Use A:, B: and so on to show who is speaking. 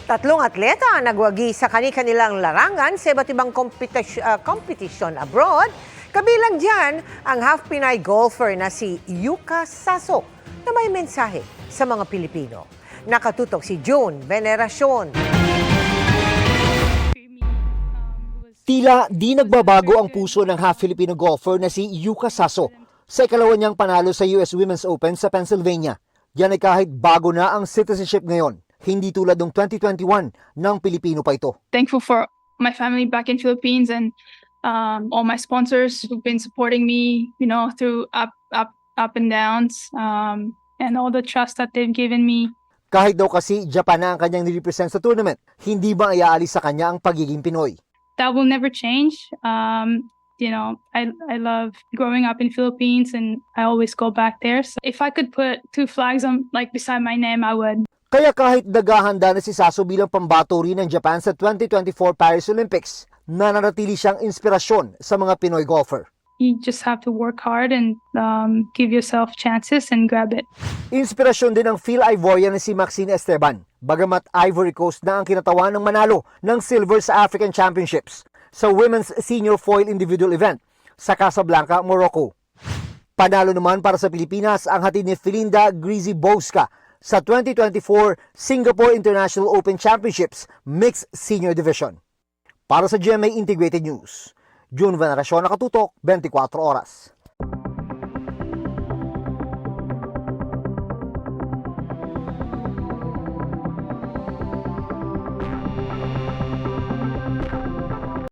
A: Tatlong atleta ang nagwagi sa kani-kanilang larangan sa iba't ibang kompetisyon abroad. Kabilang dyan ang half Pinay golfer na si Yuka Saso na may mensahe sa mga Pilipino. Nakatutok si June Veneracion.
B: Tila di nagbabago ang puso ng half-Filipino golfer na si Yuka Saso sa ikalawa niyang panalo sa US Women's Open sa Pennsylvania. Yan ay kahit bago na ang citizenship ngayon. Hindi tulad ng 2021 ng Pilipino pa ito.
C: Thankful for my family back in Philippines and all my sponsors who've been supporting me, through up and downs, and all the trust that they've given me.
B: Kahit daw kasi Japan na ang kanyang nirepresent sa tournament, hindi ba iaalis sa kanya ang pagiging Pinoy?
C: That will never change. I love growing up in Philippines and I always go back there. So if I could put two flags on beside my name, I would.
B: Kaya kahit naghahanda na si Saso bilang pambaturi ng Japan sa 2024 Paris Olympics, nananatili siyang inspirasyon sa mga Pinoy golfer.
C: You just have to work hard and give yourself chances and grab it.
B: Inspirasyon din ang Phil Ivorian na si Maxine Esteban, bagamat Ivory Coast na ang kinatawan ng manalo ng silver sa African Championships sa Women's Senior Foil Individual Event sa Casablanca, Morocco. Panalo naman para sa Pilipinas ang hatid ni Filinda Grizi-Bouska sa 2024 Singapore International Open Championships Mixed Senior Division. Para sa GMA Integrated News, June Veneracion, Nakatutok, 24 Oras.